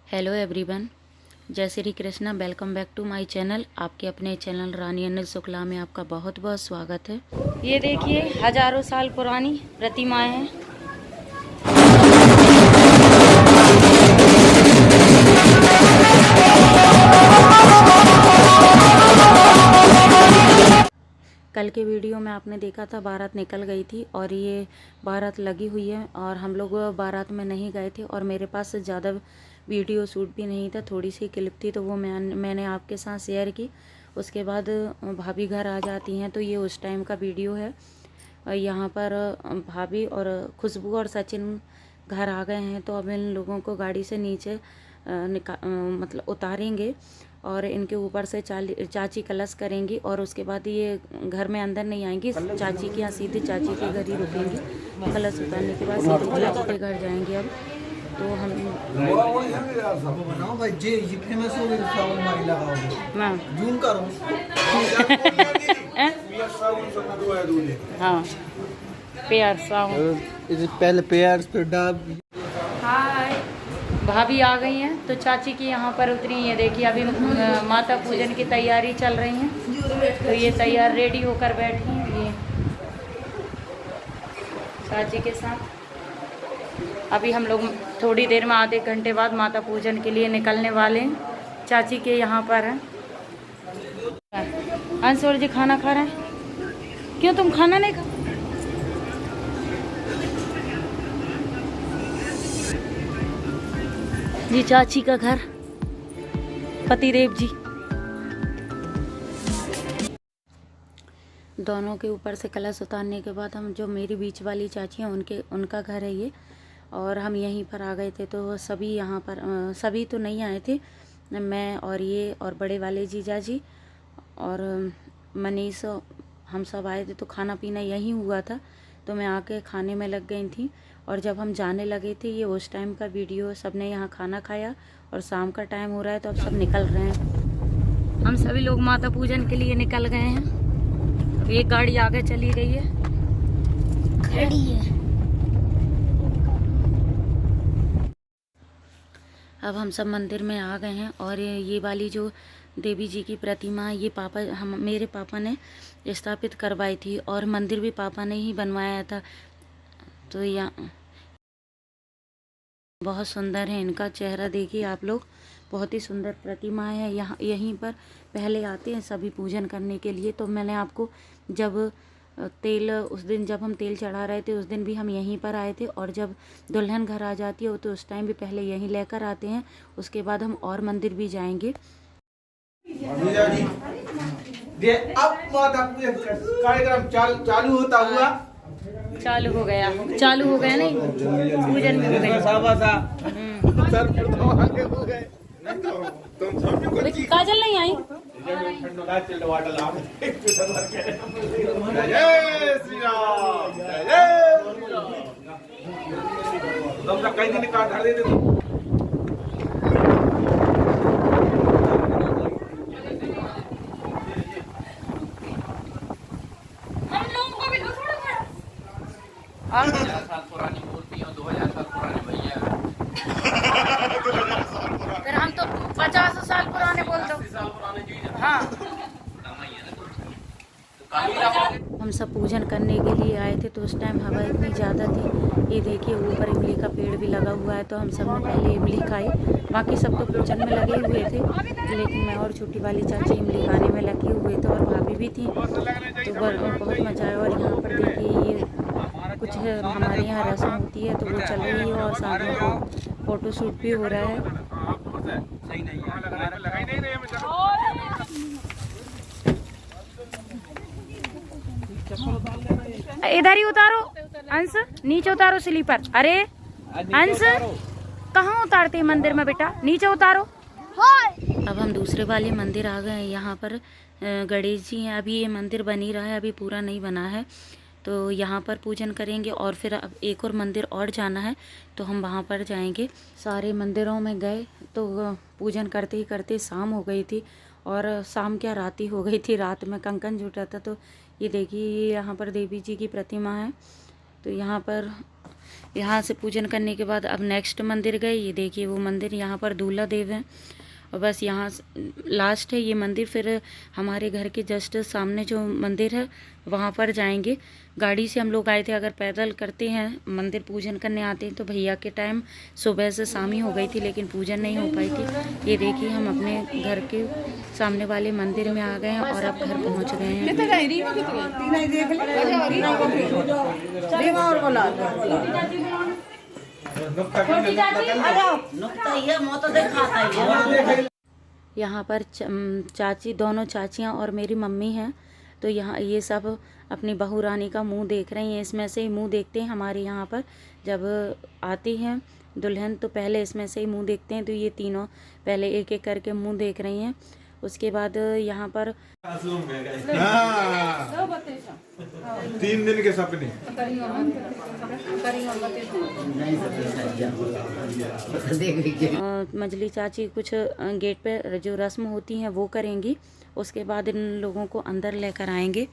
Hello everyone, जय Shri Krishna. Welcome back to my channel. आपके अपने चैनल रानी अनिल शुक्ला में आपका बहुत बहुत स्वागत है। ये देखिए हजारों साल पुरानी प्रतिमाएं हैं। कल के वीडियो में आपने देखा था बारात निकल गई थी और ये बारात लगी हुई है और हम लोग बारात में नहीं गए थे और मेरे पास ज़्यादा वीडियो शूट भी नहीं था, थोड़ी सी क्लिप थी तो वो मैंने आपके साथ शेयर की। उसके बाद भाभी घर आ जाती हैं तो ये उस टाइम का वीडियो है। यहाँ पर भाभी और खुशबू और सचिन घर आ गए हैं तो अब इन लोगों को गाड़ी से नीचे मतलब उतारेंगे और इनके ऊपर से चाची कलश करेंगी और उसके बाद ये घर में अंदर नहीं आएंगी, चाची के यहाँ सीधे चाची के घर ही रुकेंगी। कलश उतारने के बाद सीधे चाची के घर जाएंगे। अब तो हम हाँ पेयर पहले पेयर फिर डाब। हाय, भाभी आ गई हैं तो चाची की यहाँ पर उतरी हैं। देखिए अभी माता पूजन की तैयारी चल रही है तो ये तैयार रेडी होकर बैठी हैं ये चाची के साथ। अभी हम लोग थोड़ी देर में आधे घंटे बाद माता पूजन के लिए निकलने वाले हैं। चाची के यहाँ पर हैं। अंशुल जी खाना खा रहे हैं। क्यों तुम खाना नहीं खा? जी चाची का घर, पतिदेव जी दोनों के ऊपर से कलश उतारने के बाद हम जो मेरी बीच वाली चाची हैं उनका घर है ये और हम यहीं पर आ गए थे। तो सभी यहाँ पर सभी तो नहीं आए थे, मैं और ये और बड़े वाले जीजा जी और मनीष, हम सब आए थे तो खाना पीना यहीं हुआ था तो मैं आके खाने में लग गई थी। और जब हम जाने लगे थे ये उस टाइम का वीडियो, सबने यहाँ खाना खाया और शाम का टाइम हो रहा है तो अब सब निकल रहे हैं। हम सभी लोग माता पूजन के लिए निकल गए हैं। एक गाड़ी आगे चली रही है, खड़ी है। अब हम सब मंदिर में आ गए हैं और ये वाली जो देवी जी की प्रतिमा ये मेरे पापा ने स्थापित करवाई थी और मंदिर भी पापा ने ही बनवाया था। तो यहाँ बहुत सुंदर है, इनका चेहरा देखिए आप लोग, बहुत ही सुंदर प्रतिमा है। यहाँ यहीं पर पहले आते हैं सभी पूजन करने के लिए। तो मैंने आपको जब उस दिन जब हम तेल चढ़ा रहे थे उस दिन भी हम यहीं पर आए थे और जब दुल्हन घर आ जाती है तो उस टाइम भी पहले यहीं लेकर आते हैं। उसके बाद हम और मंदिर भी जाएंगे। अब कार्यक्रम चालू होता हुआ चालू हो गया नहीं, पूजन भी हो गया। काजल नहीं आई। जय श्री राम, जय कई दिन काट धर देते तो साल पुरानी मूर्ति और 2000 साल पुराने भैया। फिर हम तो 50 साल पुराने बोल दो। हाँ, हम सब पूजन करने के लिए आए थे तो उस टाइम हवा इतनी ज़्यादा थी। ये देखिए ऊपर इमली का पेड़ भी लगा हुआ है तो हम सब ने पहले इमली खाई। बाकी सब तो पूजन में लगे हुए थे लेकिन मैं और छोटी वाली चाची इमली खाने में लगे हुए थे और भाभी भी थी तो बहुत मज़ा आया। और यहाँ पर देखिए ये कुछ हमारे यहाँ रस्म होती है तो वो चल रही है और साथ में फोटो शूट भी हो रहा है। इधर ही उतारो अंश, नीचे उतारो स्लीपर। अरे अंश कहाँ उतारते हैं मंदिर में बेटा, नीचे उतारो। अब हम दूसरे वाले मंदिर आ गए हैं। यहाँ पर गणेश जी हैं। अभी ये मंदिर बन ही रहा है, अभी पूरा नहीं बना है तो यहाँ पर पूजन करेंगे और फिर अब एक और मंदिर और जाना है तो हम वहाँ पर जाएंगे। सारे मंदिरों में गए तो पूजन करते ही करते शाम हो गई थी और शाम क्या रात ही हो गई थी। रात में कंकन जुटा था। तो ये देखिए यहाँ पर देवी जी की प्रतिमा है तो यहाँ से पूजन करने के बाद अब नेक्स्ट मंदिर गए। ये देखिए वो मंदिर, यहाँ पर दूल्हा देव है और बस यहाँ लास्ट है ये मंदिर। फिर हमारे घर के जस्ट सामने जो मंदिर है वहाँ पर जाएंगे। गाड़ी से हम लोग आए थे, अगर पैदल करते हैं मंदिर पूजन करने आते हैं तो भैया के टाइम सुबह से शाम ही हो गई थी, लेकिन पूजन नहीं हो पाई थी। ये देखिए हम अपने घर के सामने वाले मंदिर में आ गए हैं और अब घर पहुँच गए हैं। यहाँ पर चाची, दोनों चाचियाँ और मेरी मम्मी हैं। तो यहाँ ये सब अपनी बहू रानी का मुंह देख रही हैं। इसमें से ही मुंह देखते हैं हमारे यहाँ पर जब आती हैं दुल्हन, तो पहले इसमें से ही मुंह देखते हैं। तो ये तीनों पहले एक एक करके मुंह देख रही हैं। उसके बाद यहाँ पर 3 दिन के सपने। मजली चाची कुछ गेट पे जो रस्म होती हैं वो करेंगी। उसके बाद इन लोगों को अंदर लेकर आएंगे।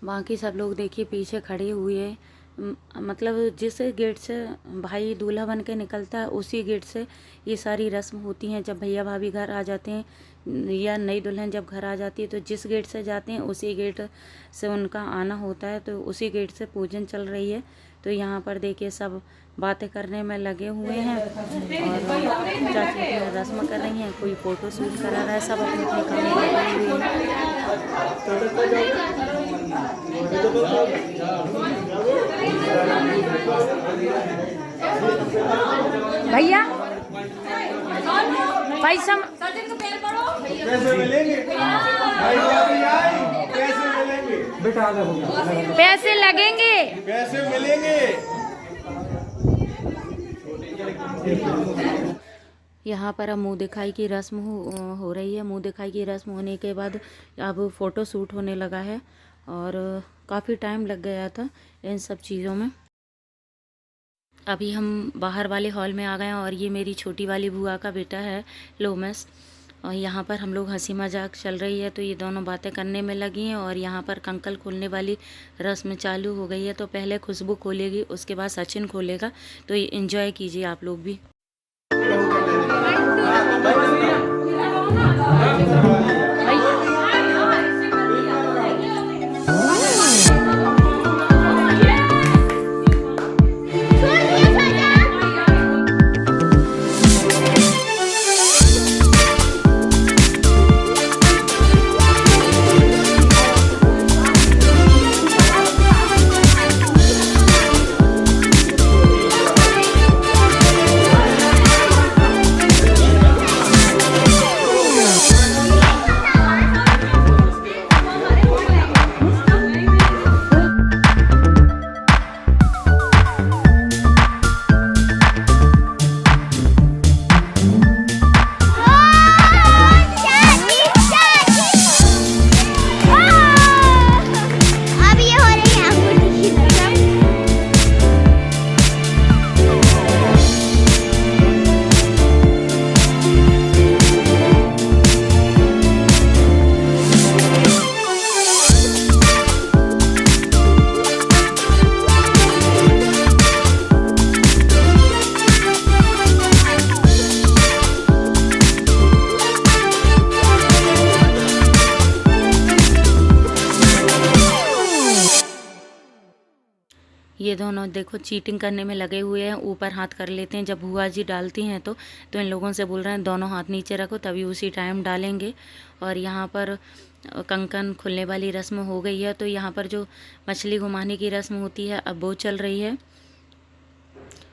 बाकी सब लोग देखिए पीछे खड़े हुए, मतलब जिस गेट से भाई दूल्हा बन के निकलता है उसी गेट से ये सारी रस्म होती हैं। जब भैया भाभी घर आ जाते हैं या नई दुल्हन जब घर आ जाती है तो जिस गेट से जाते हैं उसी गेट से उनका आना होता है। तो उसी गेट से पूजन चल रही है। तो यहाँ पर देखिए सब बातें करने में लगे हुए हैं और चाची अपनी रस्म कर रही हैं, कोई फ़ोटो शूट करा रहा है, सब अपने अपने काम में लगे हुए हैं। भैया पैसा कैसे मिलेंगे? कैसे मिलेंगे? बेटा पैसे लगेंगे, कैसे मिलेंगे? यहाँ पर अब मुँह दिखाई की रस्म हो रही है। मुँह दिखाई की रस्म होने के बाद अब फ़ोटो शूट होने लगा है और काफ़ी टाइम लग गया था इन सब चीज़ों में। अभी हम बाहर वाले हॉल में आ गए हैं और ये मेरी छोटी वाली बुआ का बेटा है लोमस। और यहाँ पर हम लोग हंसी मजाक चल रही है तो ये दोनों बातें करने में लगी हैं। और यहाँ पर कंकल खोलने वाली रस्म चालू हो गई है। तो पहले खुशबू खोलेगी, उसके बाद सचिन खोलेगा। तो ये एंजॉय कीजिए आप लोग भी। ये दोनों देखो चीटिंग करने में लगे हुए हैं, ऊपर हाथ कर लेते हैं। जब बुआ जी डालती हैं तो इन लोगों से बोल रहे हैं दोनों हाथ नीचे रखो, तभी उसी टाइम डालेंगे। और यहाँ पर कंकन खुलने वाली रस्म हो गई है। तो यहाँ पर जो मछली घुमाने की रस्म होती है अब वो चल रही है।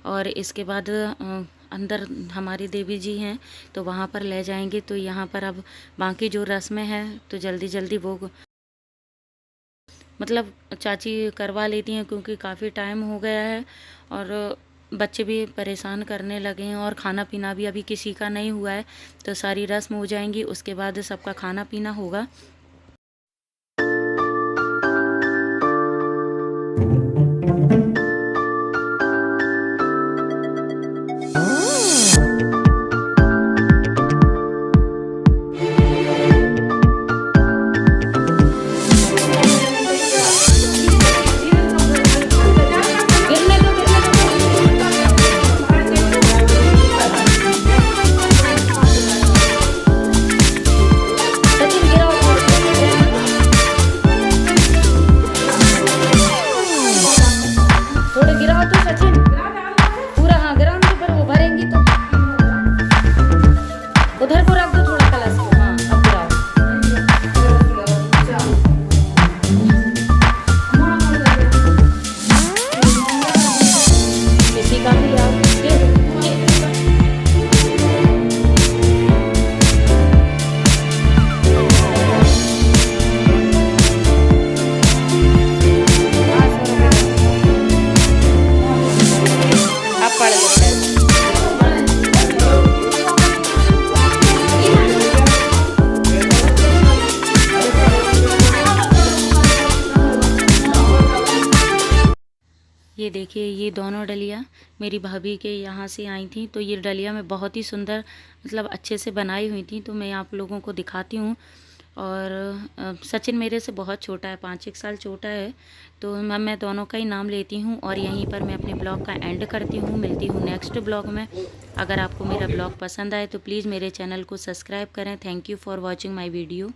और इसके बाद अंदर हमारी देवी जी हैं तो वहाँ पर ले जाएंगे। तो यहाँ पर अब बाकी जो रस्में हैं तो जल्दी जल्दी वो मतलब चाची करवा लेती हैं, क्योंकि काफ़ी टाइम हो गया है और बच्चे भी परेशान करने लगे हैं और खाना पीना भी अभी किसी का नहीं हुआ है। तो सारी रस्म हो जाएंगी, उसके बाद सबका खाना पीना होगा। ये देखिए, ये दोनों डलिया मेरी भाभी के यहाँ से आई थी। तो ये डलिया मैं बहुत ही सुंदर मतलब अच्छे से बनाई हुई थी। तो मैं आप लोगों को दिखाती हूँ। और सचिन मेरे से बहुत छोटा है, 5-1 साल छोटा है। तो मैं दोनों का ही नाम लेती हूँ और यहीं पर मैं अपने ब्लॉग का एंड करती हूँ। मिलती हूँ नेक्स्ट ब्लॉग में। अगर आपको मेरा ब्लॉग पसंद आए तो प्लीज़ मेरे चैनल को सब्सक्राइब करें। Thank you for watching my video.